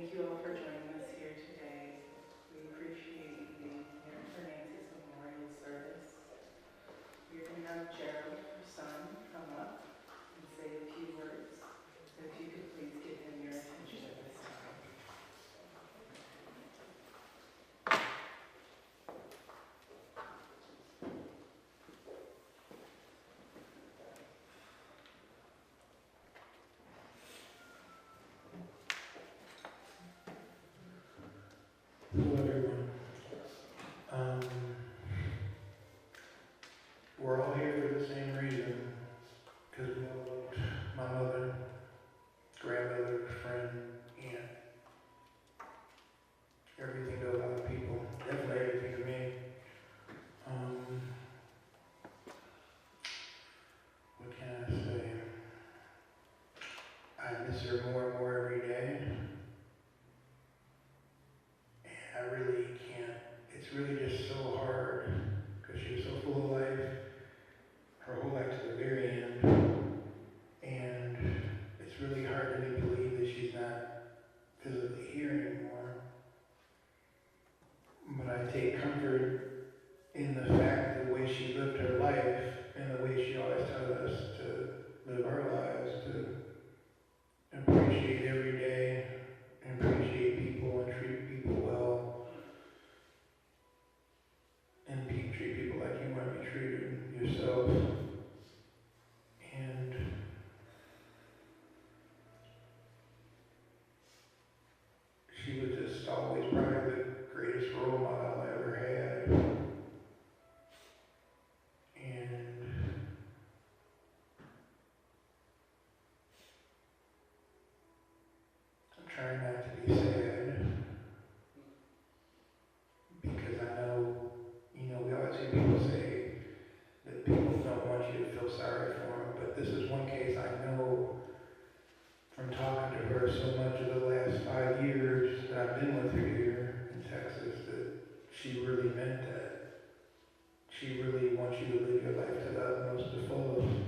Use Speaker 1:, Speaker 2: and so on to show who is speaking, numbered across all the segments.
Speaker 1: Thank you all for joining us here today. We appreciate you being here for Nancy's memorial service. We're going to have Gerald, her son, come up and say a few words. So if you could please give him your attention at this time.
Speaker 2: Hello everyone. We're all here for the same reason, because we all loved my mother, grandmother, friend, aunt, everything to a lot of people, definitely everything to me. What can I say? I miss her more and more every day. I really can't, it's really just so hard, because she was so full of life, her whole life to the very end, and it's really hard to make believe that she's not physically here anymore. But I take comfort in the fact that the way she lived her life, and the way she always tells us to live our lives, to appreciate every day, and appreciate people, and treat people well, and treat people like you want to be treated yourself. And she was just always probably the greatest role model I ever had. And I'm trying not to be sad, because I know, we always hear people say that people don't want you to feel sorry for them, but this is one case I know from talking to her so much of the last 5 years that I've been with her here in Texas, that she really meant that. She really wants you to live your life to the utmost, the fullest.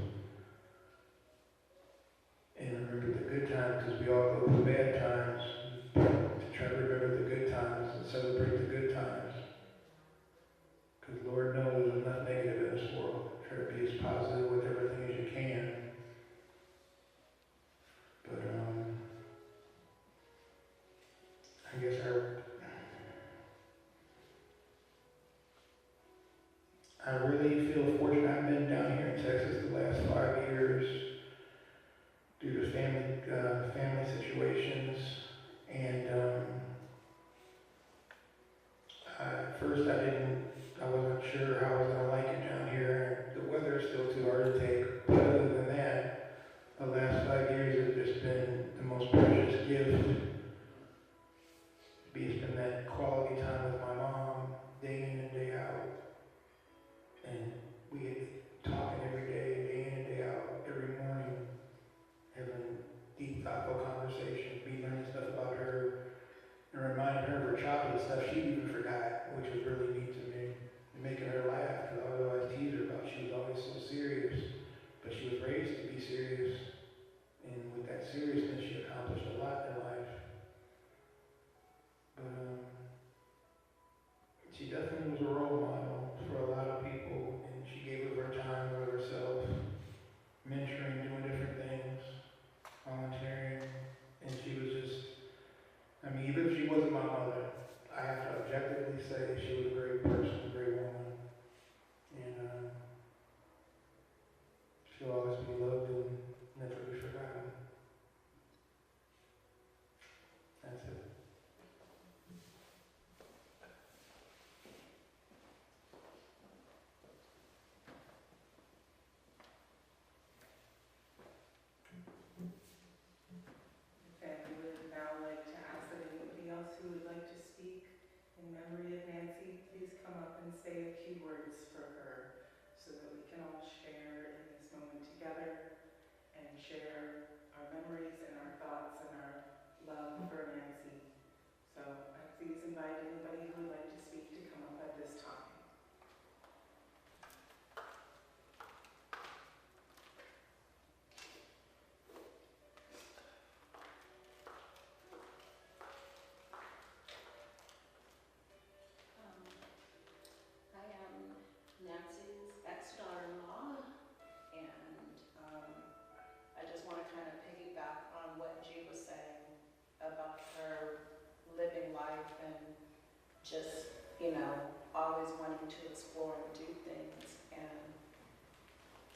Speaker 2: And remember the good times, because we all go through bad times, to try to remember the good times and celebrate the good times. Because Lord knows there's enough negative in this world. Try to be as positive with everything as you can. But I guess I really feel fortunate. I've been down here in Texas the last 5 years due to family situations, and at first I wasn't sure how I was going to like it down here. The weather is still too hard to take, but other than that, the last 5 years have just been the most precious gift. It's been that quality time with my mom, day in and day out. And we had talking every day in and day out, every morning, having deep, thoughtful conversations, me learning stuff about her, and reminding her of her childhood stuff she even forgot, which was really neat to me. And making her laugh, because I would always tease her about she was always so serious, but she was raised to be serious. And with that seriousness, she accomplished a lot in life. But she definitely was a role model for a lot of people, and she gave of her time, of herself, mentoring, doing different things, volunteering, and she was just, even if she wasn't my mother, I have to objectively say she was a great person, a great woman, and she'll always be loved and never be forgotten. That's it.
Speaker 1: Family would now like to ask that anybody else who would like to speak in memory of Nancy, please come up and say a few words for her so that we can all share in this moment together and share our memories and our thoughts and our love for Nancy. So please invite anybody who would like to speak to come up at this time.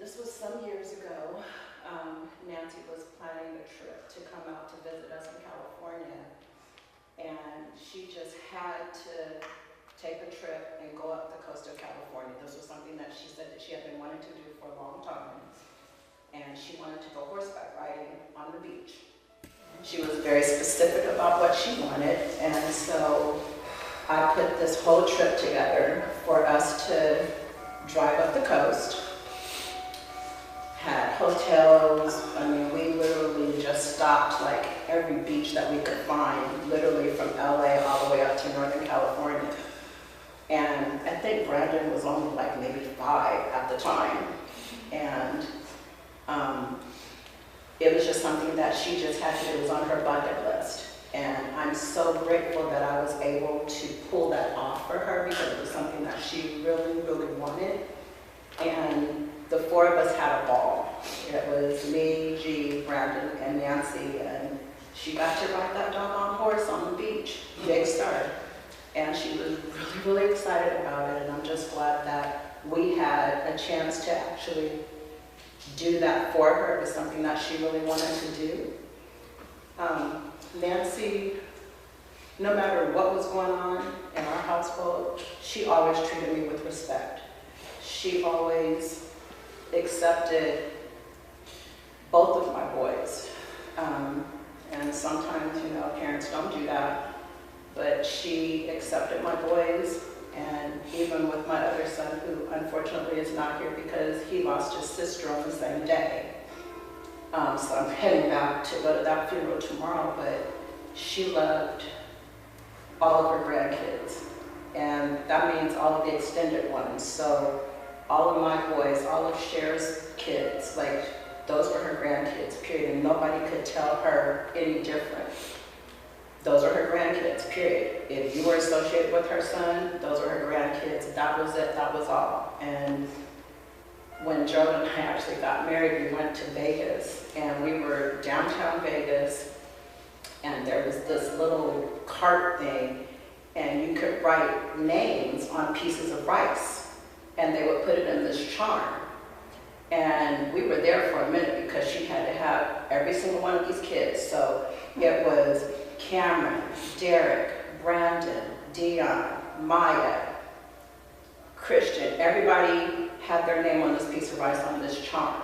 Speaker 3: this was some years ago. Nancy was planning a trip to come out to visit us in California, and she just had to take a trip and go up the coast of California. This was something that she said that she had been wanting to do for a long time, and she wanted to go horseback riding on the beach. She was very specific about what she wanted, and so I put this whole trip together for us to drive up the coast. Had hotels. I mean, we literally just stopped like every beach that we could find, literally from LA all the way up to Northern California. And I think Brandon was only like maybe 5 at the time. And it was just something that she just had to do. It was on her bucket list. And I'm so grateful that I was able to pull that off for her, because it was something that she really, really wanted. And the 4 of us had a ball. It was me, G, Brandon, and Nancy, and she got to ride that doggone horse on the beach, Big Star. And she was really, really excited about it, and I'm just glad that we had a chance to actually do that for her. It was something that she really wanted to do. Nancy, no matter what was going on in our household, she always treated me with respect. She always accepted both of my boys. And sometimes, you know, parents don't do that, but she accepted my boys, and even with my other son, who unfortunately is not here because he lost his sister on the same day. So I'm heading back to go to that funeral tomorrow, but she loved all of her grandkids, and that means all of the extended ones. So all of my boys, all of Cher's kids, like, those were her grandkids, period. And nobody could tell her any different. Those are her grandkids, period. If you were associated with her son, those were her grandkids. That was it, that was all. And when Joe and I actually got married, we went to Vegas, and we were downtown Vegas, and there was this little cart thing, and you could write names on pieces of rice, and they would put it in this charm. And we were there for a minute because she had to have every single one of these kids. So it was Cameron, Derek, Brandon, Dion, Maya, Christian. Everybody had their name on this piece of rice on this charm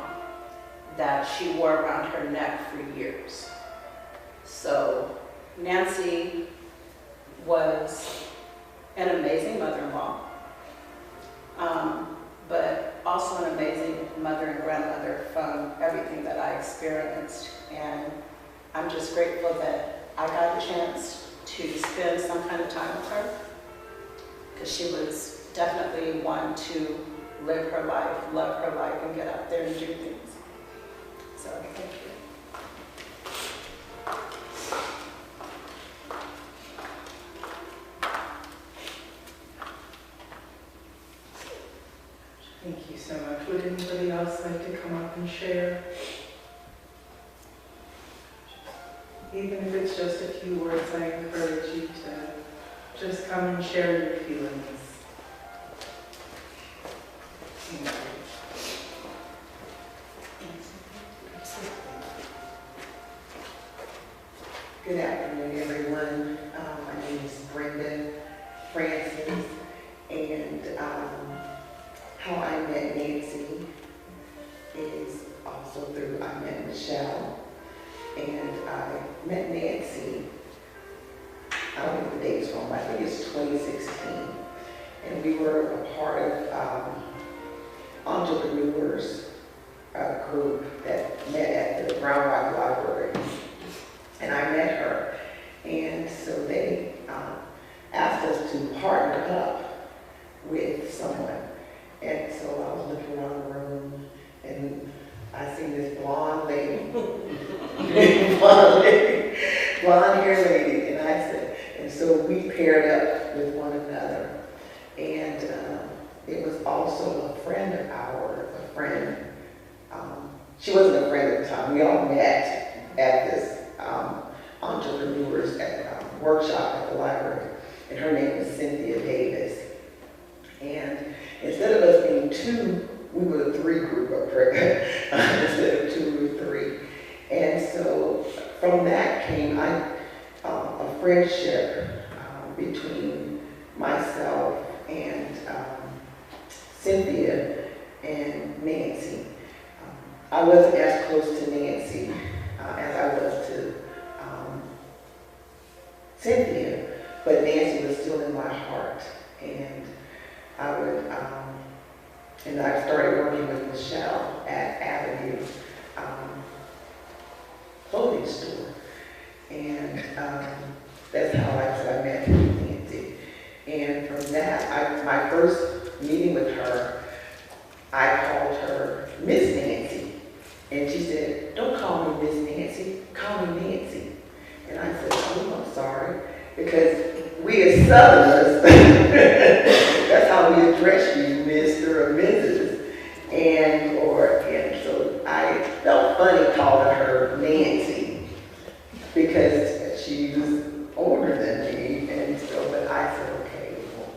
Speaker 3: that she wore around her neck for years. So Nancy was an amazing mother-in-law, but also an amazing mother and grandmother from everything that I experienced. And I'm just grateful that I got a chance to spend some kind of time with her, because she was definitely one to live her life, love her life, and get out there and do things. So thank you.
Speaker 1: Thank you so much. Would anybody else like to come up and share? Even if it's just a few words, I encourage you to just come and share your feelings. Thank you.
Speaker 4: Good afternoon, everyone. My name is Brenda Francis, and how I met Nancy is also through I met Michelle, and I met Nancy, I don't know the date's wrong, but I think it's 2016, and we were a part of entrepreneurs group that met at the Brown Rock Library. And I met her, and so they asked us to partner up with someone. And so I was looking around the room, and I seen this blonde lady, blonde hair lady, and I said, and so we paired up with one another. And it was also a friend of ours, a friend. She wasn't a friend at the time. We all met at this entrepreneurs workshop at the library, and her name was Cynthia Davis. And instead of us being 2, we were a 3 group of friendship between myself and Cynthia and Nancy. I wasn't as close to Nancy as I was to Cynthia, but Nancy was still in my heart. And I would, and I started working with Michelle at Avenue clothing store. And that's how I met Nancy. And from that, my first meeting with her, I called her Miss Nancy. And she said, "Don't call me Miss Nancy, call me Nancy." And I said, "Oh, I'm sorry." Because we as Southerners, that's how we address you, Mr. or Mrs. And so I felt funny calling her Nancy because she was older than me. And so, but I said, okay, well,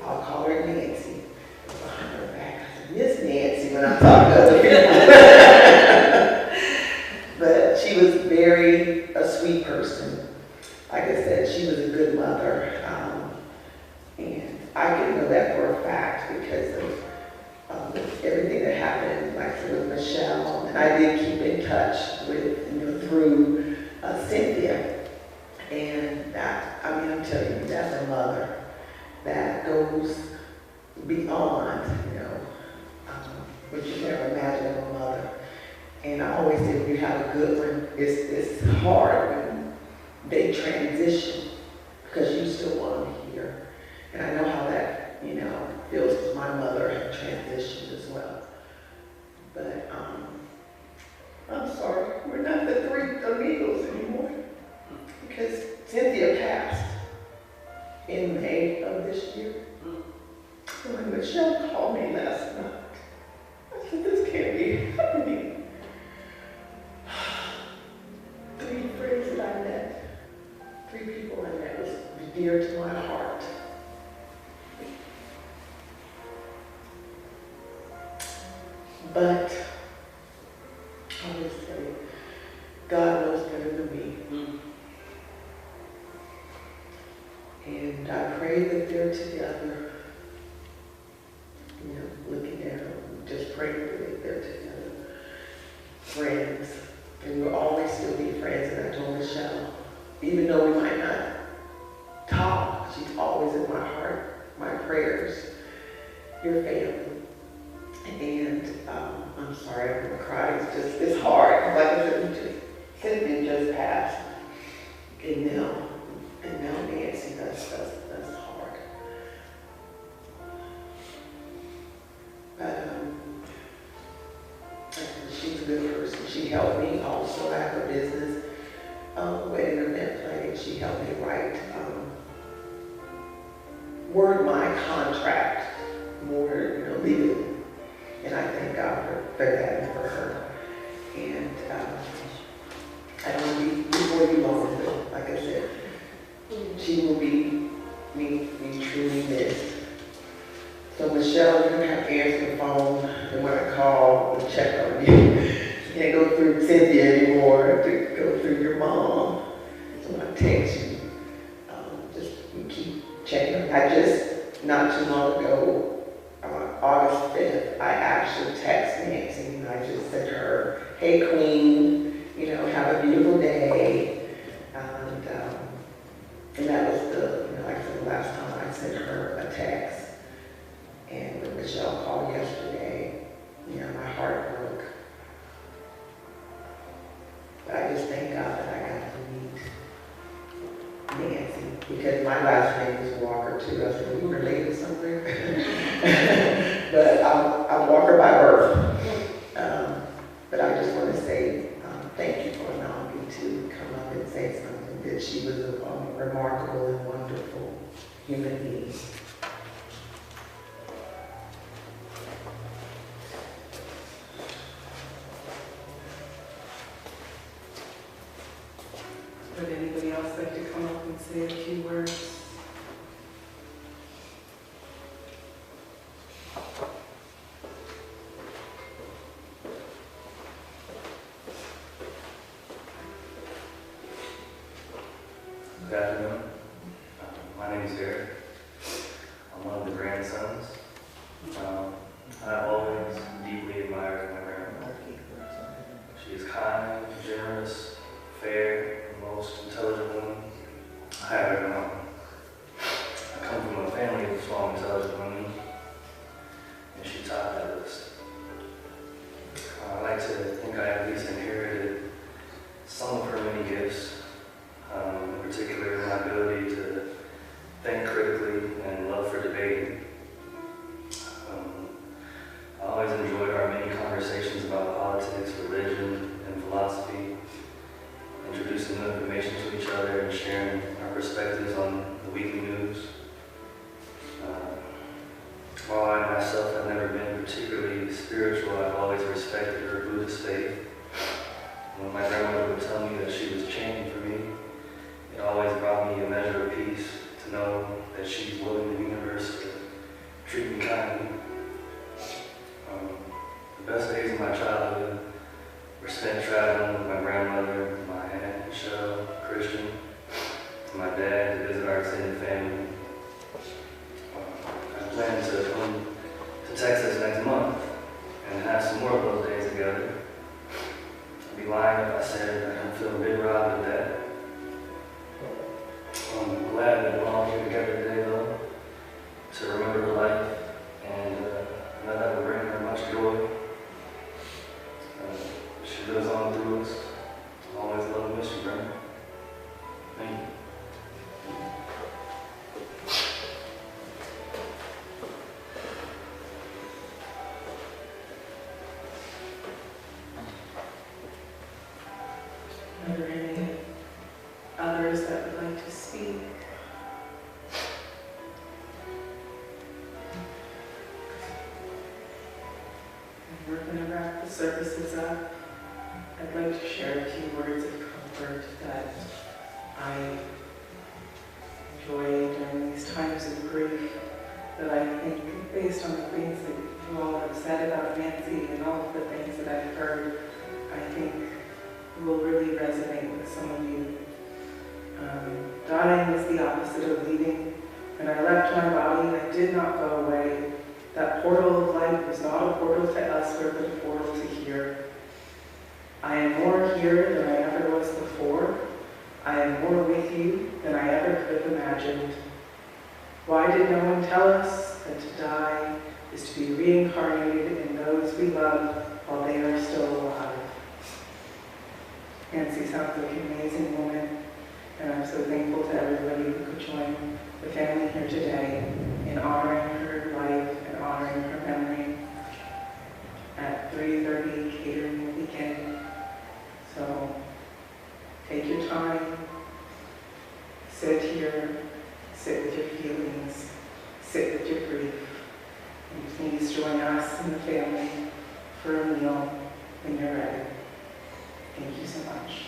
Speaker 4: I'll call her Nancy. Behind her back, I said, Miss Nancy, when I talk to other people. But she was a sweet person. Like I said, she was a good mother. And I can know that for a fact because of everything that happened, like with Michelle. And I did keep in touch with, through Cynthia. And that, I mean, I'm telling you, that's a mother that goes beyond, what you never imagine of a mother. And I always say, when you have a good one, it's hard when they transition because you still want them here. And I know how that, feels because my mother had transitioned as well. But I'm sorry, we're not the three amigos anymore because Cynthia passed in May of this year. So when Michelle called me last night, I said, this can't be happening. 3 friends that I met, 3 people I met was dear to my heart. But I always tell you, God knows better than me. And I pray that they're together, looking at them, just praying that they're together. Friends. And we'll always still be friends. And I told Michelle, even though we might not talk, she's always in my heart, my prayers, your family. And I'm sorry, I'm gonna cry. It's hard. Like I said, Cynthia just passed. And now Nancy, that's hard. But she's a good person. She helped me also. I have a business, wedding event planning. She helped me write, word my contract more, legally. And I thank God for that and for her. And I don't want to be before you long, but like I said, she will be truly missed. So Michelle, you don't have to answer the phone, and when I call and check on you, you can't go through Cynthia anymore to go through your mom. So when I text you, just keep checking. I just, not too long ago, August 5th, I actually texted Nancy and I just said to her, "Hey Queen, have a beautiful day." And that was the last time I sent her a text. And when Michelle called yesterday, my heart broke. But I just thank God that I got to meet Nancy because my last name is Walker too. I said, "We related somewhere?" But I'm Walker by birth. But I just want to say thank you for allowing me to come up and say something, that she was a remarkable and wonderful human being.
Speaker 1: Would anybody else like to come up and say a few words?
Speaker 5: Good afternoon. My name is Derek. I'm one of the grandsons. I've always deeply admired my grandmother. She is kind, generous, fair, and the most intelligent woman I have ever known. I come from a family of strong, intelligent women, and she topped that list. I like to think I at least inherited some of her many gifts, in particular my ability to think critically and love for debating. I always enjoyed our many conversations about politics, religion, and philosophy, introducing new information to each other and sharing our perspectives on the weekly news. While I myself have never been particularly spiritual, I've always respected her Buddhist faith. When my grandmother would tell me that she was chanting for me, it always brought me a measure of peace to know that she's willing the universe to treat me kindly. The best days of my childhood were spent traveling with my grandmother, my aunt Michelle, Christian, and my dad to visit our extended family. I plan to come to Texas next month and have some more of those days together. I'd be lying if I said I don't feel a bit robbed of that. I'm glad that we're all here together today, though, to remember her life and know that will bring her much joy. She lives on through us. I always love and miss you, Grandma. Thank you.
Speaker 1: Are there any others that would like to speak? We're going to wrap the services up. I'd like to share a few words of comfort that I enjoy during these times of grief, that I think, based on the things that you all have said about Nancy and all of the things that I've heard, I think will really resonate with some of you. Dying is the opposite of leaving. When I left my body, I did not go away. That portal of light was not a portal to elsewhere, but a portal to here. I am more here than I ever was before. I am more with you than I ever could have imagined. Why did no one tell us that to die is to be reincarnated in those we love while they are still alive? Nancy sounds like an amazing woman, and I'm so thankful to everybody who could join the family here today in honoring her life and honoring her memory. At 3:30, catering will begin. So take your time, sit here, sit with your feelings, sit with your grief, and please join us and the family for a meal when you're ready. Thank you so much.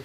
Speaker 6: ス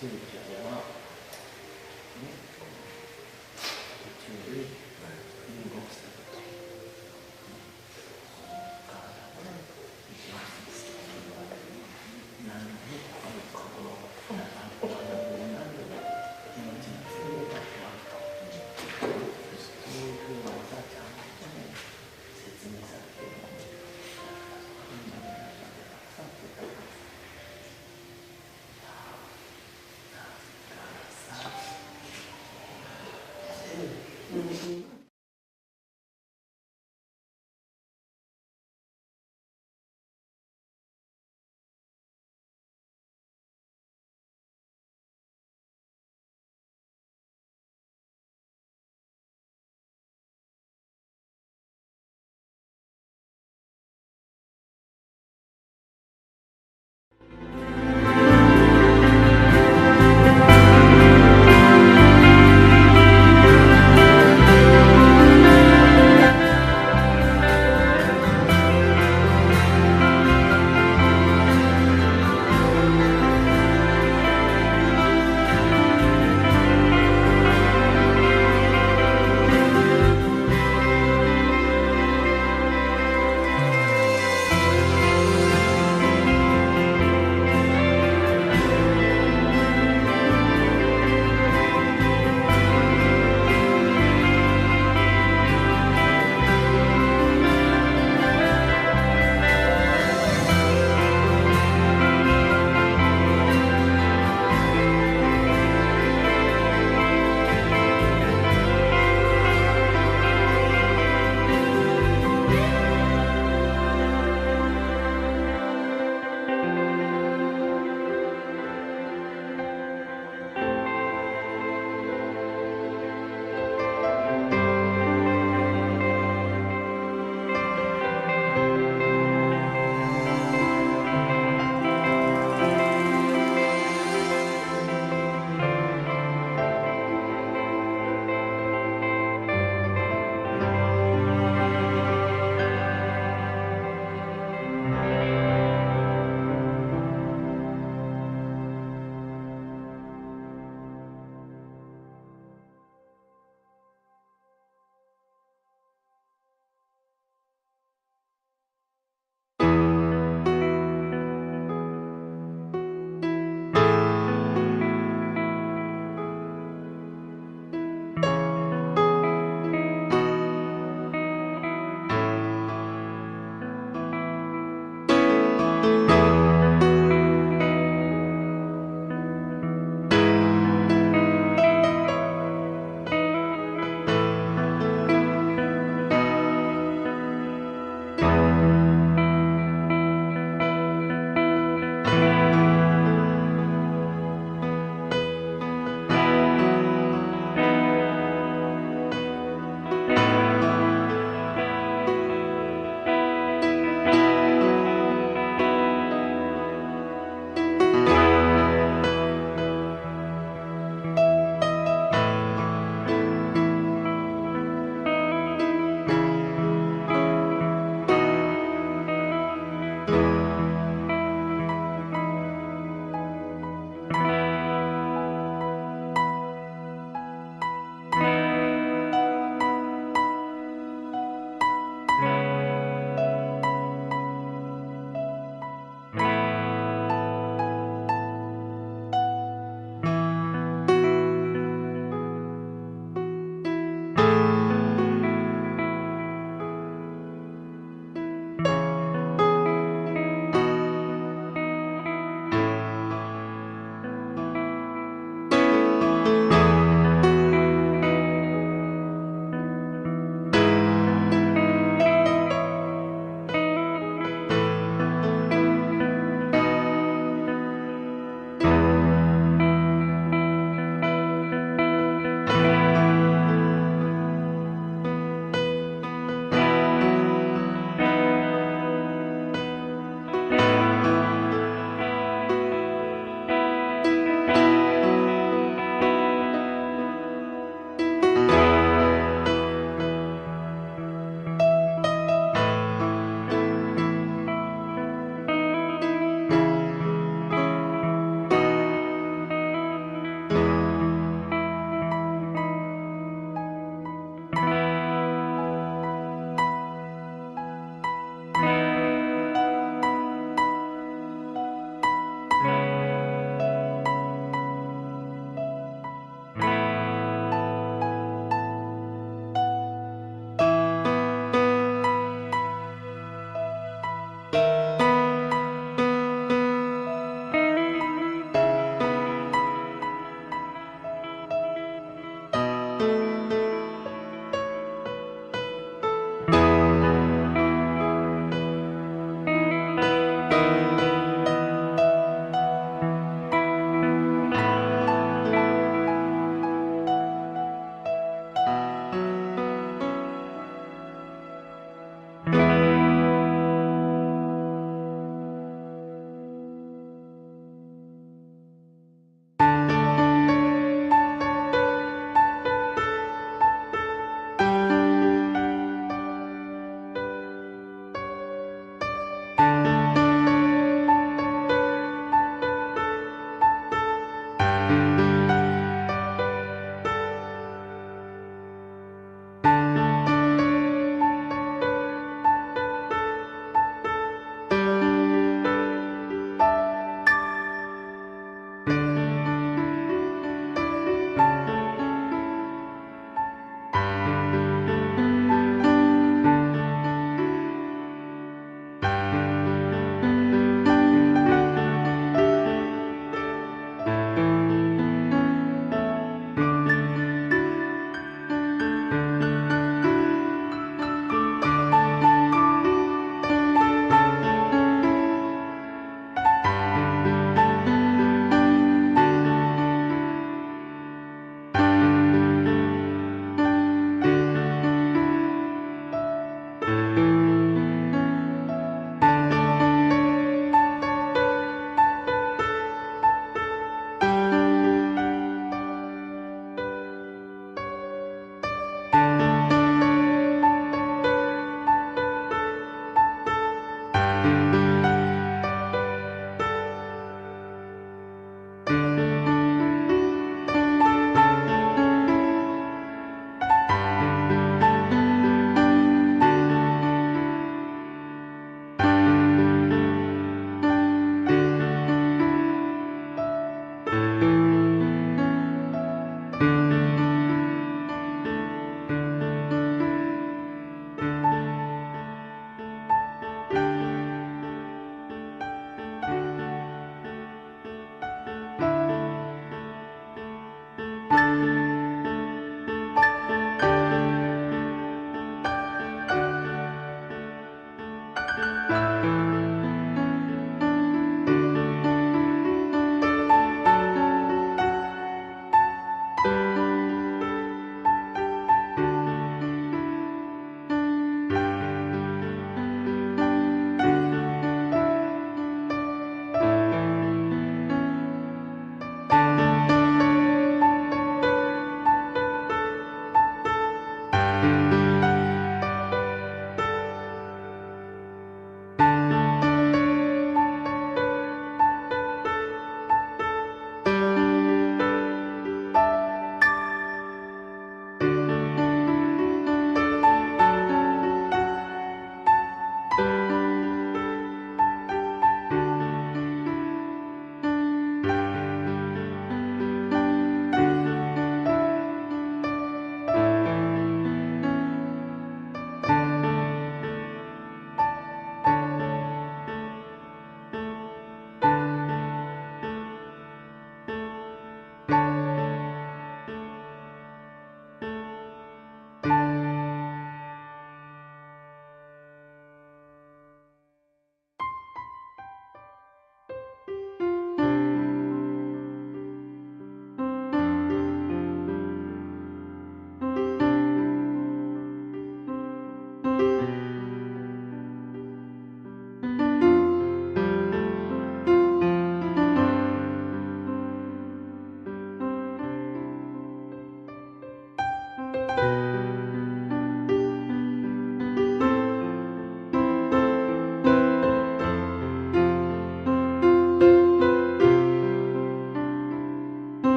Speaker 6: ピリチュアルは、宇宙で人間